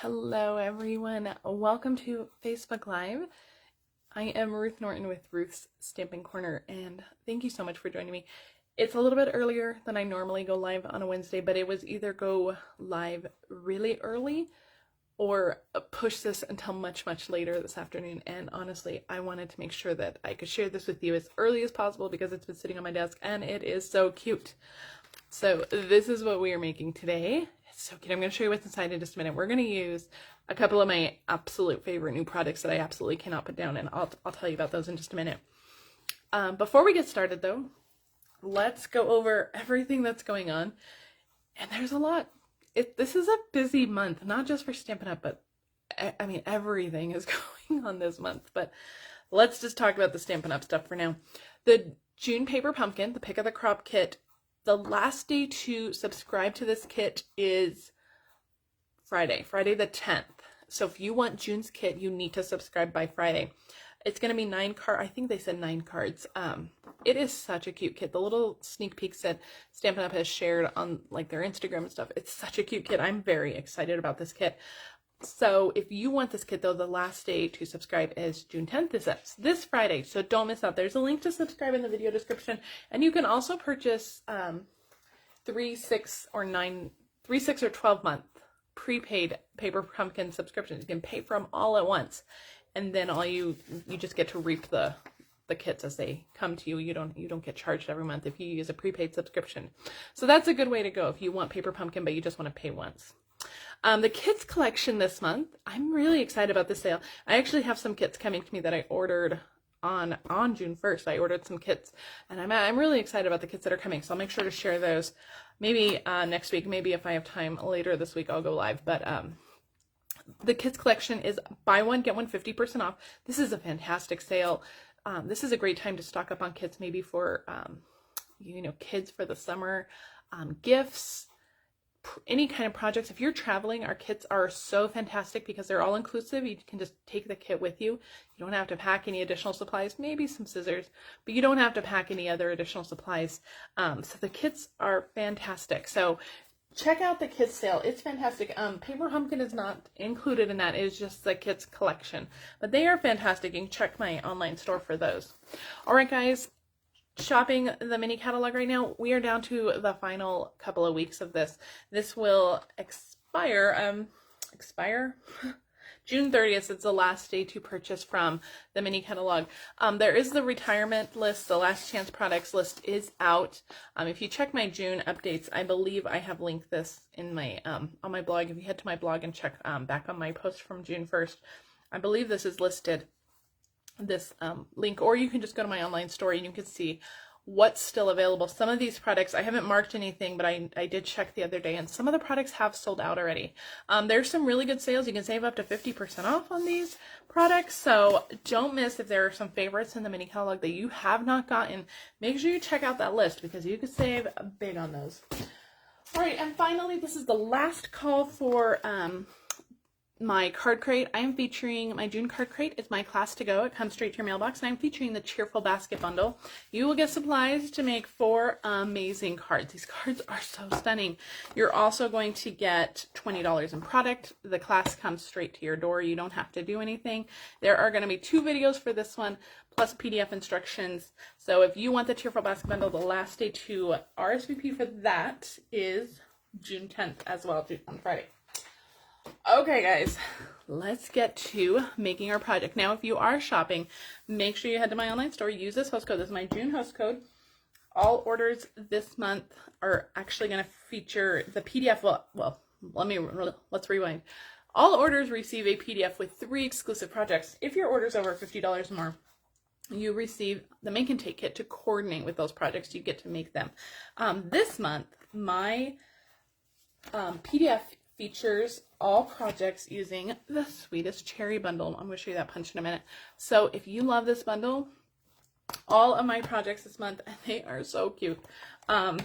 Hello everyone, welcome to Facebook Live. I am Ruth Norton with Ruth's Stamping Corner, and thank you so much for joining me. It's a little bit earlier than I normally go live on a Wednesday, but it was either go live really early or push this until much later this afternoon. And honestly, I wanted to make sure that I could share this with you as early as possible because it's been sitting on my desk and it is so cute. So this is what we are making today. It's so cute. I'm going to show you what's inside in just a minute. We're going to use a couple of my absolute favorite new products that I absolutely cannot put down, and I'll tell you about those in just a minute. Before we get started though, let's go over everything that's going on. And there's a lot. This is a busy month, not just for Stampin' Up, but I mean, everything is going on this month. But let's just talk about the Stampin' Up stuff for now. The June Paper Pumpkin, the Pick of the Crop kit, the last day to subscribe to this kit is Friday the 10th. So if you want June's kit, you need to subscribe by Friday. It's going to be 9 cards. I think they said 9 cards. It is such a cute kit. The little sneak peeks that Stampin' Up has shared on like their Instagram and stuff. It's such a cute kit. I'm very excited about this kit. So if you want this kit though, the last day to subscribe is June 10th. Is this Friday. So don't miss out. There's a link to subscribe in the video description. And you can also purchase 3, 6, or 12 month prepaid Paper Pumpkin subscriptions. You can pay for them all at once. And then all you just get to reap the kits as they come to you. You don't get charged every month if you use a prepaid subscription. So that's a good way to go if you want Paper Pumpkin but you just want to pay once. The kits collection this month, I'm really excited about this sale. I actually have some kits coming to me that I ordered on June 1st. I ordered some kits, and I'm really excited about the kits that are coming. So I'll make sure to share those maybe next week. Maybe if I have time later this week, I'll go live. But the kits collection is buy one, get one 50% off. This is a fantastic sale. This is a great time to stock up on kits, maybe for kids for the summer, gifts, any kind of projects. If you're traveling, our kits are so fantastic because they're all inclusive. You can just take the kit with you. You don't have to pack any additional supplies, maybe some scissors, but you don't have to pack any other additional supplies. So the kits are fantastic. So check out the kids sale. It's fantastic. Paper Pumpkin is not included in that. It's just the kits collection, but they are fantastic. You can check my online store for those. All right, guys. Shopping the mini catalog right now. We are down to the final couple of weeks of this. This will expire June 30th. It's the last day to purchase from the mini catalog. There is the retirement list. The last chance products list is out. If you check my June updates, I believe I have linked this in my on my blog. If you head to my blog and check back on my post from June 1st, I believe this is listed, this link, or you can just go to my online store and you can see what's still available. Some of these products, I haven't marked anything, but I did check the other day, and some of the products have sold out already. There's some really good sales. You can save up to 50% off on these products, so don't miss. If there are some favorites in the mini catalog that you have not gotten, make sure you check out that list because you could save big on those. All right, and finally, this is the last call for my card crate. I am featuring my June card crate. It's my class to go. It comes straight to your mailbox, and I'm featuring the Cheerful Basket Bundle. You will get supplies to make 4 amazing cards. These cards are so stunning. You're also going to get $20 in product. The class comes straight to your door. You don't have to do anything. There are going to be 2 videos for this one, plus PDF instructions. So if you want the Cheerful Basket Bundle, the last day to RSVP for that is June 10th as well, on Friday. Okay, guys, let's get to making our project. Now, if you are shopping, make sure you head to my online store. Use this host code. This is my June host code. All orders this month are actually going to feature the PDF. Well, let's rewind. All orders receive a PDF with 3 exclusive projects. If your order is over $50 or more, you receive the Make and Take kit to coordinate with those projects. You get to make them. This month, my PDF features all projects using the Sweetest Cherry Bundle. I'm going to show you that punch in a minute. So if you love this bundle, all of my projects this month, and they are so cute,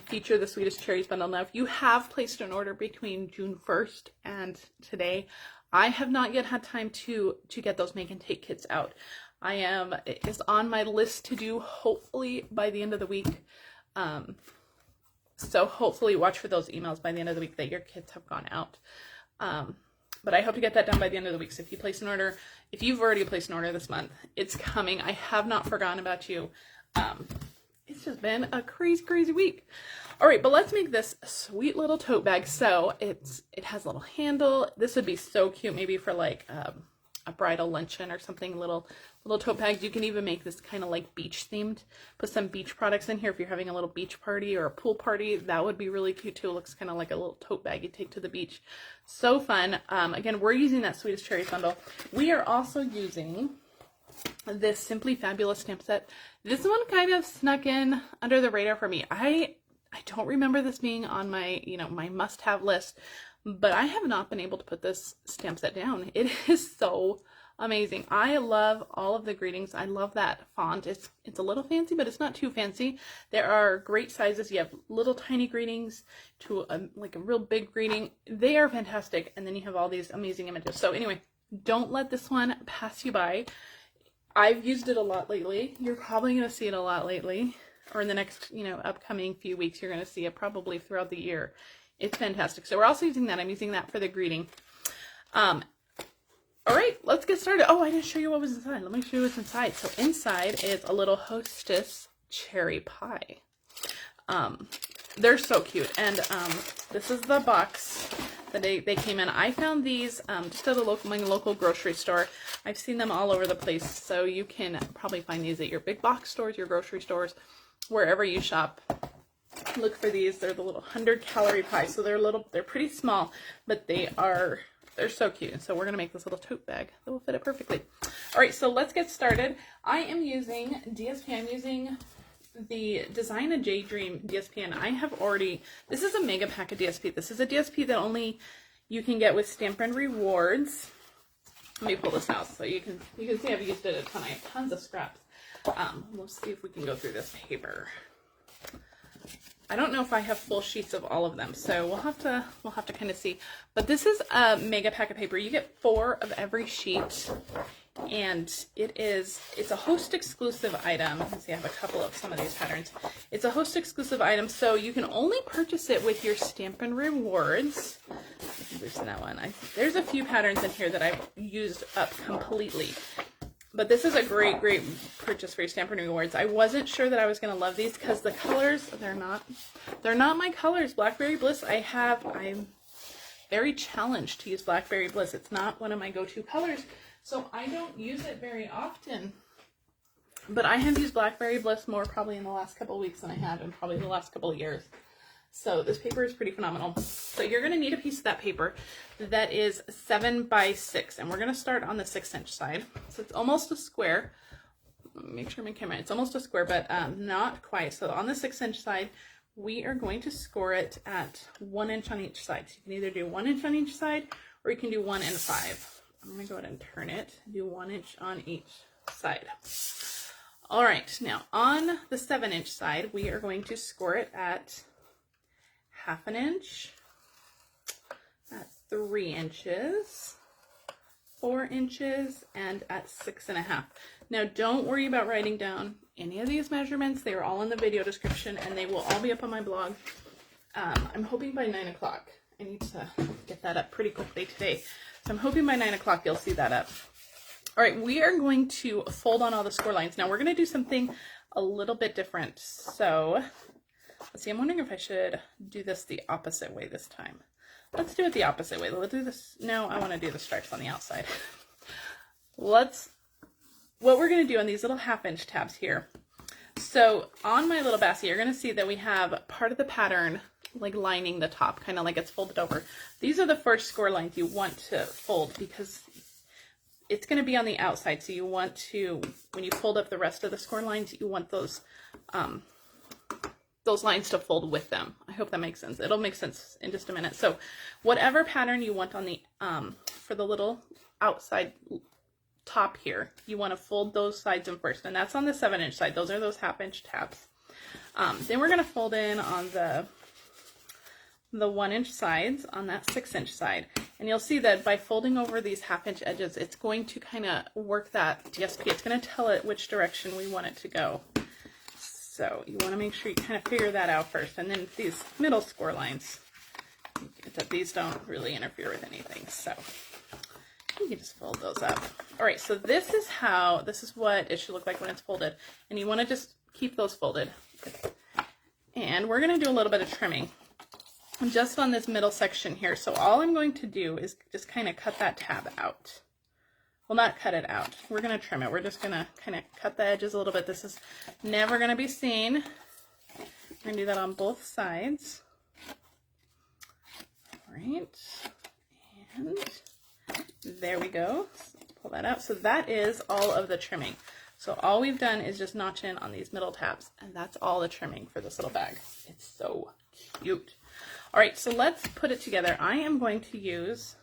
feature the Sweetest Cherries Bundle. Now, if you have placed an order between June 1st and today, I have not yet had time to get those Make and Take kits out. It's on my list to do hopefully by the end of the week. So hopefully watch for those emails by the end of the week that your kits have gone out. But I hope to get that done by the end of the week. So if you place an order, if you've already placed an order this month, it's coming. I have not forgotten about you. It's just been a crazy, crazy week. All right, but let's make this sweet little tote bag. So it has a little handle. This would be so cute, maybe for like a bridal luncheon or something. Little tote bags. You can even make this kind of like beach themed. Put some beach products in here if you're having a little beach party or a pool party. That would be really cute too. It looks kind of like a little tote bag you take to the beach. So fun. Again, we're using that Sweetest Cherries bundle. We are also using this Simply Fabulous stamp set. This one kind of snuck in under the radar for me. I don't remember this being on my, my must-have list, but I have not been able to put this stamp set down. It is so amazing. I love all of the greetings. I love that font. It's a little fancy, but it's not too fancy. There are great sizes. You have little tiny greetings to like a real big greeting. They are fantastic. And then you have all these amazing images. So anyway, don't let this one pass you by. I've used it a lot lately. You're probably going to see it a lot lately, or in the next, upcoming few weeks, you're going to see it probably throughout the year. It's fantastic. So we're also using that. I'm using that for the greeting. All right, let's get started. Oh, I didn't show you what was inside. Let me show you what's inside. So inside is a little Hostess cherry pie. They're so cute. And this is the box that they came in. I found these just at my local grocery store. I've seen them all over the place. So you can probably find these at your big box stores, your grocery stores, wherever you shop. Look for these. They're the little 100-calorie pies. So they're pretty small, but they're so cute. So we're going to make this little tote bag that will fit it perfectly. All right, so let's get started. I am using DSP. I'm using the Design A Daydream DSP, and I have this is a mega pack of DSP. This is a DSP that only you can get with Stampin Rewards. Let me pull this out so you can see I've used it a ton. I have tons of scraps. We'll see if we can go through this paper. I don't know if I have full sheets of all of them, so we'll have to kind of see. But this is a mega pack of paper. You get 4 of every sheet, and it's a host exclusive item. Let's see, I have a couple of some of these patterns. It's a host exclusive item, so you can only purchase it with your Stampin Rewards. Loosen that one. There's a few patterns in here that I've used up completely. But this is a great, great purchase for your Stampin' Rewards. I wasn't sure that I was going to love these because the colors, they're not my colors. Blackberry Bliss, I'm very challenged to use Blackberry Bliss. It's not one of my go-to colors, so I don't use it very often. But I have used Blackberry Bliss more probably in the last couple of weeks than I have in probably the last couple of years. So this paper is pretty phenomenal. So you're going to need a piece of that paper that is 7 by 6, and we're going to start on the 6-inch side. So it's almost a square. Let me make sure my camera, it's almost a square, but not quite. So on the 6-inch side, we are going to score it at 1 inch on each side. So you can either do 1 inch on each side, or you can do 1 and 5. I'm going to go ahead and turn it, do 1 inch on each side. All right, now on the 7-inch side, we are going to score it at 1/2 inch, at 3 inches, 4 inches, and at 6.5. Now don't worry about writing down any of these measurements. They are all in the video description, and they will all be up on my blog. I'm hoping by 9 o'clock. I need to get that up pretty quickly today. So I'm hoping by 9 o'clock you'll see that up. All right, we are going to fold on all the score lines. Now we're going to do something a little bit different. So let's see, I'm wondering if I should do this the opposite way this time. Let's do it the opposite way. Let's do this. No, I want to do the stripes on the outside. What we're going to do on these little 1/2 inch tabs here. So on my little basket, you're going to see that we have part of the pattern like lining the top, kind of like it's folded over. These are the first score lines you want to fold because it's going to be on the outside. So you want to, when you fold up the rest of the score lines, you want those lines to fold with them. I hope that makes sense. It'll make sense in just a minute. So whatever pattern you want on the, for the little outside top here, you want to fold those sides in first. And that's on the 7-inch side. Those are those 1/2 inch tabs. Then we're going to fold in on the 1 inch sides on that 6-inch side. And you'll see that by folding over these 1/2 inch edges, it's going to kind of work that DSP. It's going to tell it which direction we want it to go. So you want to make sure you kind of figure that out first. And then these middle score lines, that these don't really interfere with anything. So You can just fold those up. All right, so this is what it should look like when it's folded. And you want to just keep those folded. And we're going to do a little bit of trimming just on this middle section here. So all I'm going to do is just kind of cut that tab out. Well, not cut it out. We're going to trim it. We're just going to kind of cut the edges a little bit. This is never going to be seen. We're going to do that on both sides. All right. And there we go. Pull that out. So that is all of the trimming. So all we've done is just notch in on these middle tabs, and that's all the trimming for this little bag. It's so cute. All right, so let's put it together. I am going to use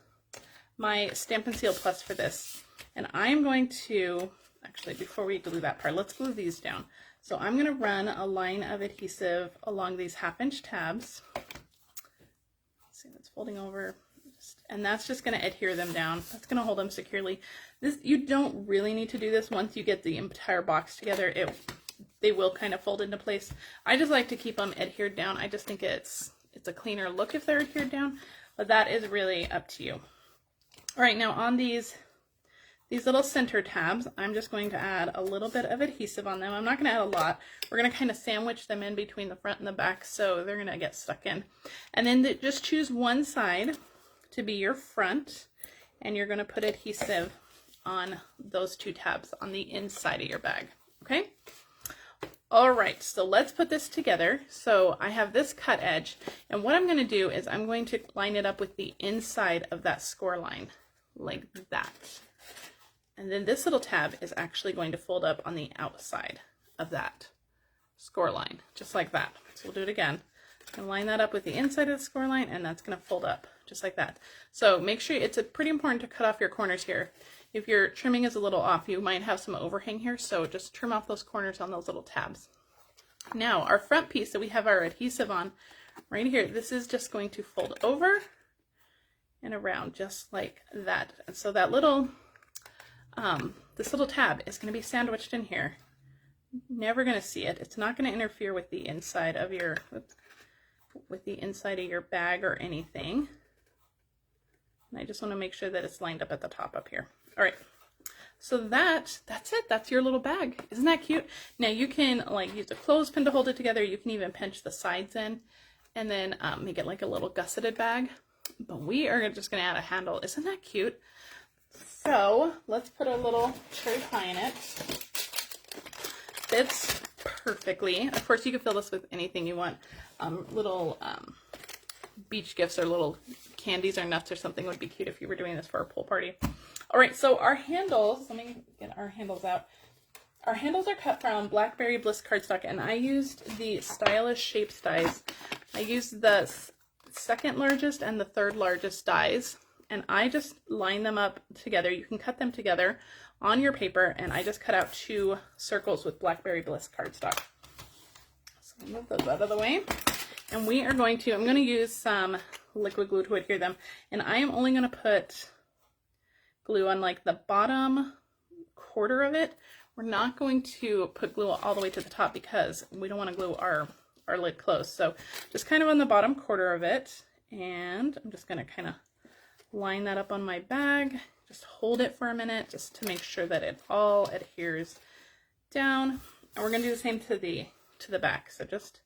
my Stampin' Seal Plus for this, and I'm going to, actually before we glue that part, let's glue these down. So I'm going to run a line of adhesive along these 1/2-inch tabs. Let's see, that's folding over. And that's just going to adhere them down. That's going to hold them securely. This, you don't really need to do this once you get the entire box together. They will kind of fold into place. I just like to keep them adhered down. I just think it's a cleaner look if they're adhered down, but that is really up to you. All right, now on these little center tabs, I'm just going to add a little bit of adhesive on them. I'm not going to add a lot. We're going to kind of sandwich them in between the front and the back, so they're going to get stuck in. And then just choose one side to be your front, and you're going to put adhesive on those 2 tabs on the inside of your bag. Okay? All right, so let's put this together. So I have this cut edge, and what I'm going to do is I'm going to line it up with the inside of that score line, like that. And then this little tab is actually going to fold up on the outside of that score line, just like that. So we'll do it again. And line that up with the inside of the score line, and that's going to fold up just like that. So make sure, it's pretty important to cut off your corners here. If your trimming is a little off, you might have some overhang here, so just trim off those corners on those little tabs. Now our front piece that we have our adhesive on right here, this is just going to fold over and around just like that. And so that little, this little tab is going to be sandwiched in here. Never going to see it. It's not going to interfere with the inside of your bag or anything. And I just want to make sure that it's lined up at the top up here. All right, so that's it. That's your little bag. Isn't that cute? Now you can like use a clothespin to hold it together. You can even pinch the sides in and then make it like a little gusseted bag. But we are just going to add a handle. Isn't that cute? So let's put a little cherry pie in it. Fits perfectly. Of course, you can fill this with anything you want. Little beach gifts or little candies or nuts or something would be cute if you were doing this for a pool party. All right, so our handles, let me get our handles out. Our handles are cut from Blackberry Bliss cardstock, and I used the Stylish Shapes dies. I used the 2nd largest and the 3rd largest dies, and I just line them up together. You can cut them together on your paper, and I just cut out 2 circles with Blackberry Bliss cardstock. So move those out of the way. And we are going to, I'm going to use some liquid glue to adhere them. And I am only going to put glue on like the bottom quarter of it. We're not going to put glue all the way to the top because we don't want to glue our lid closed. So just kind of on the bottom quarter of it. And I'm just going to kind of line that up on my bag. Just hold it for a minute just to make sure that it all adheres down. And we're going to do the same to the back. So just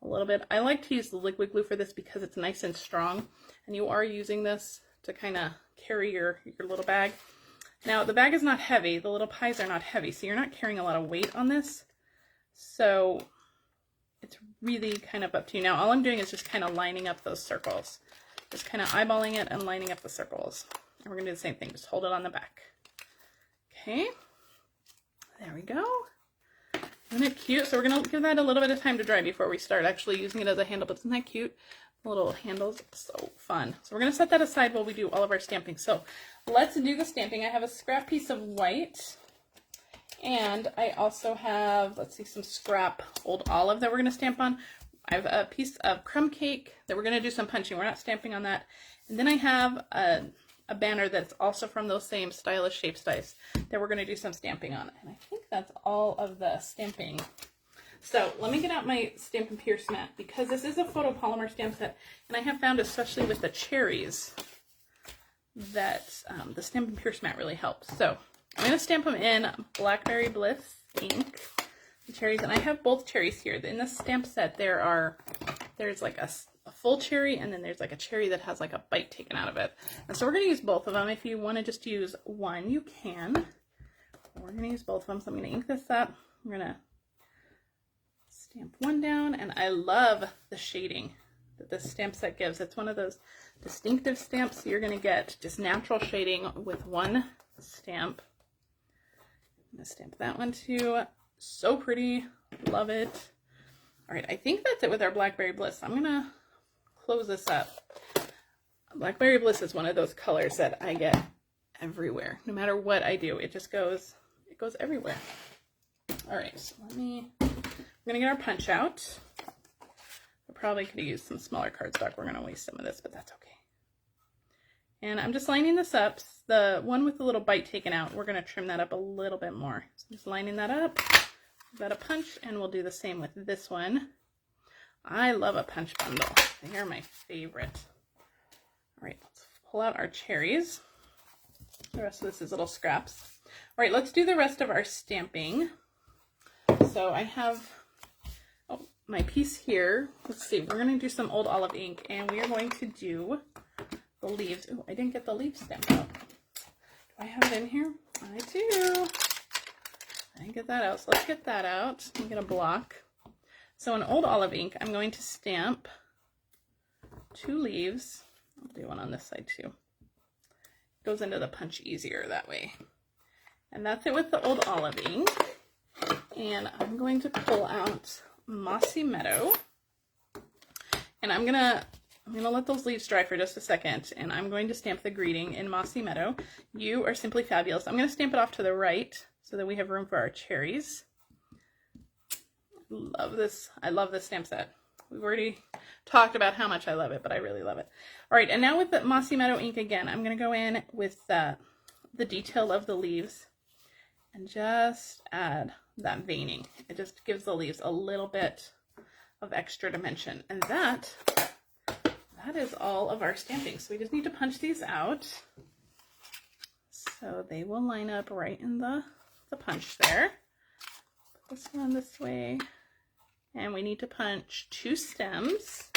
a little bit. I like to use the liquid glue for this because it's nice and strong, and you are using this to kind of carry your little bag. Now the bag is not heavy, the little pies are not heavy, so you're not carrying a lot of weight on this. So it's really kind of up to you. Now all I'm doing is just kind of lining up those circles. Just kind of eyeballing it and lining up the circles. And we're going to do the same thing, just hold it on the back. Okay, there we go. Isn't it cute? So we're going to give that a little bit of time to dry before we start actually using it as a handle, but isn't that cute? The little handles, so fun. So we're going to set that aside while we do all of our stamping. So let's do the stamping. I have a scrap piece of white, and I also have, let's see, some scrap old olive that we're going to stamp on. I have a piece of crumb cake that we're going to do some punching. We're not stamping on that. And then I have a banner that's also from those same Stylish Shapes dies that we're going to do some stamping on. And I think that's all of the stamping. So let me get out my Stampin' Pierce mat because this is a photopolymer stamp set, and I have found, especially with the cherries, that the Stampin' Pierce mat really helps. So I'm going to stamp them in Blackberry Bliss ink, the cherries, and I have both cherries here. In the stamp set, there's like a full cherry, and then there's like a cherry that has like a bite taken out of it. And so we're going to use both of them. If you want to just use one, you can. We're going to use both of them. So I'm going to ink this up. I'm going to stamp one down, and I love the shading that this stamp set gives. It's one of those distinctive stamps. So you're going to get just natural shading with one stamp. I'm going to stamp that one too. So pretty. Love it. All right, I think that's it with our Blackberry Bliss. I'm going to close this up. Blackberry Bliss is one of those colors that I get everywhere. No matter what I do, it just goes, it goes everywhere. All right, so I'm gonna get our punch out. I probably could have used some smaller cardstock. We're gonna waste some of this, but that's okay. And I'm just lining this up. The one with the little bite taken out, we're gonna trim that up a little bit more. So I'm just lining that up. We've got a punch, and we'll do the same with this one. I love a punch bundle. They are my favorite. All right, let's pull out our cherries. The rest of this is little scraps. All right, let's do the rest of our stamping. So I have my piece here. Let's see, we're going to do some Old Olive ink, and we are going to do the leaves. Oh, I didn't get the leaf stamp out. Do I have it in here? I do. I didn't get that out, so let's get that out. Let me get a block. So in Old Olive ink, I'm going to stamp 2 leaves. I'll do one on this side too. It goes into the punch easier that way. And that's it with the Old Olive ink. And I'm going to pull out Mossy Meadow. And I'm gonna let those leaves dry for just a second, and I'm going to stamp the greeting in Mossy Meadow. You are simply fabulous. I'm gonna stamp it off to the right so that we have room for our cherries. Love this. I love this stamp set. We've already talked about how much I love it, but I really love it. All right, and now with the Mossy Meadow ink again, I'm going to go in with the detail of the leaves and just add that veining. It just gives the leaves a little bit of extra dimension. And that is all of our stamping. So we just need to punch these out so they will line up right in the punch there. Put this one this way. And we need to punch 2 stems.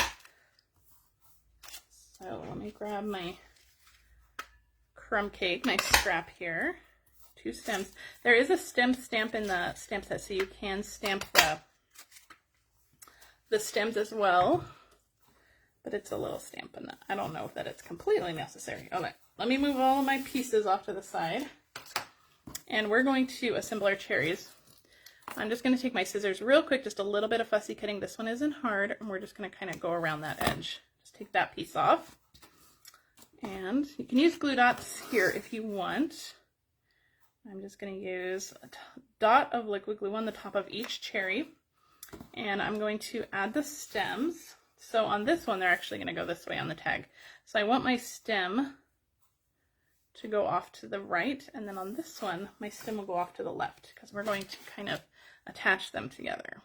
So let me grab my crumb cake, my scrap here. 2 stems. There is a stem stamp in the stamp set, so you can stamp the stems as well. But it's a little stamp, and I don't know that it's completely necessary. Okay, let me move all of my pieces off to the side. And we're going to assemble our cherries. I'm just going to take my scissors real quick, just a little bit of fussy cutting. This one isn't hard, and we're just going to kind of go around that edge. Just take that piece off. And you can use glue dots here if you want. I'm just going to use a dot of liquid glue on the top of each cherry. And I'm going to add the stems. So on this one, they're actually going to go this way on the tag. So I want my stem to go off to the right, and then on this one, my stem will go off to the left, because we're going to kind of attach them together.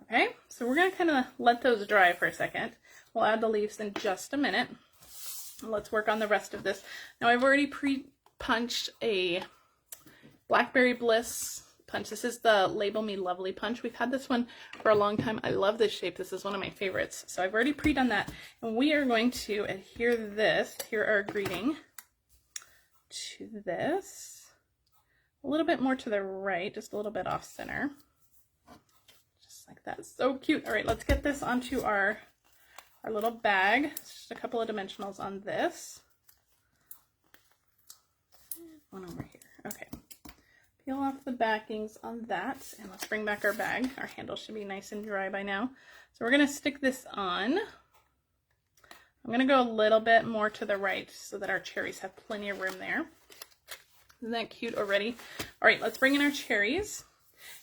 Okay, so we're going to kind of let those dry for a second. We'll add the leaves in just a minute. Let's work on the rest of this. Now I've already pre-punched a Blackberry Bliss punch. This is the Label Me Lovely punch. We've had this one for a long time. I love this shape. This is one of my favorites. So I've already pre-done that. And we are going to adhere this, here our greeting, to this. A little bit more to the right, just a little bit off center. Just like that. So cute. All right, let's get this onto our little bag. It's just a couple of dimensionals on this. One over here. Okay. Peel off the backings on that, and let's bring back our bag. Our handle should be nice and dry by now. So we're going to stick this on. I'm going to go a little bit more to the right so that our cherries have plenty of room there. Isn't that cute already? All right, let's bring in our cherries.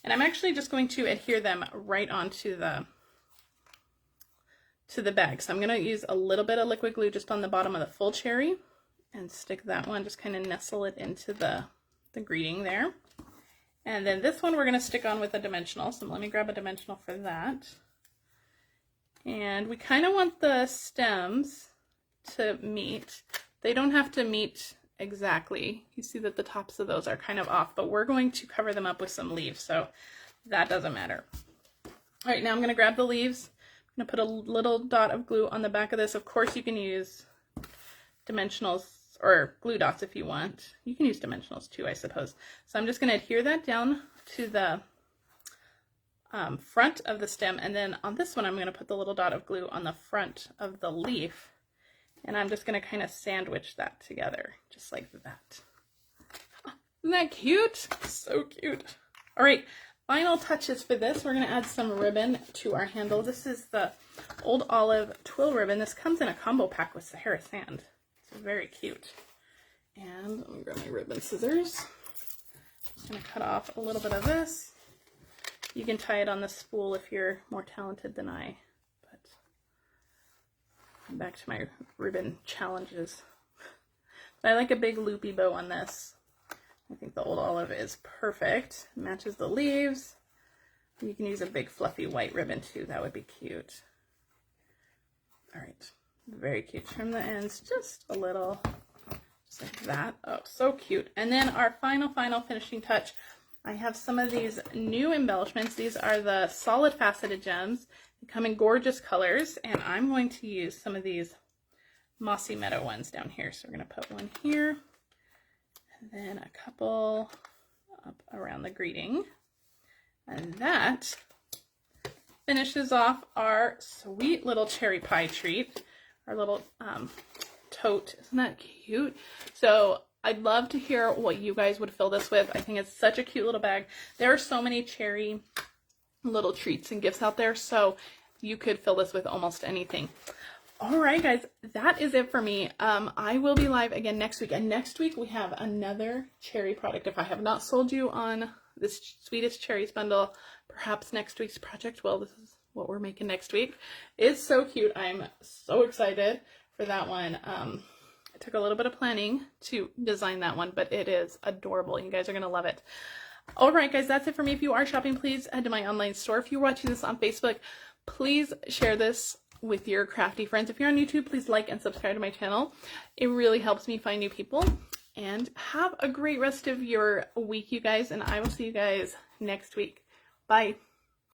And I'm actually just going to adhere them right onto the bag. So I'm going to use a little bit of liquid glue just on the bottom of the full cherry and stick that one, just kind of nestle it into the greeting there. And then this one we're going to stick on with a dimensional. So let me grab a dimensional for that. And we kind of want the stems to meet They don't have to meet exactly. You see that the tops of those are kind of off, but we're going to cover them up with some leaves, so that doesn't matter. All right, now I'm going to grab the leaves. I'm going to put a little dot of glue on the back of this. Of course, you can use dimensionals or glue dots if you want. You can use dimensionals too, I suppose. So I'm just going to adhere that down to the front of the stem, and then on this one I'm going to put the little dot of glue on the front of the leaf, and I'm just going to kind of sandwich that together just like that. Isn't that cute? So cute. All right, final touches for this. We're going to add some ribbon to our handle. This is the Old Olive twill ribbon. This comes in a combo pack with Sahara Sand. It's very cute. And let me grab my ribbon scissors. Just going to cut off a little bit of this. You can tie it on the spool if you're more talented than I, but back to my ribbon challenges. But I like a big loopy bow on this. I think the Old Olive is perfect. It matches the leaves. You can use a big fluffy white ribbon too. That would be cute. All right, very cute. Trim the ends just a little, just like that. Oh, so cute. And then our final finishing touch. I have some of these new embellishments. These are the solid faceted gems. They come in gorgeous colors, and I'm going to use some of these Mossy Meadow ones down here. So we're going to put one here, and then a couple up around the greeting. And that finishes off our sweet little cherry pie treat, our little tote. Isn't that cute? So I'd love to hear what you guys would fill this with. I think it's such a cute little bag. There are so many cherry little treats and gifts out there, so you could fill this with almost anything. All right, guys, that is it for me. I will be live again next week, and next week we have another cherry product. If I have not sold you on this Sweetest Cherries bundle, perhaps next week's project will. This is what we're making next week. It's so cute. I'm so excited for that one. It took a little bit of planning to design that one, but it is adorable. You guys are going to love it. All right, guys, that's it for me. If you are shopping, please head to my online store. If you're watching this on Facebook, please share this with your crafty friends. If you're on YouTube, please like and subscribe to my channel. It really helps me find new people. And have a great rest of your week, you guys, and I will see you guys next week. Bye.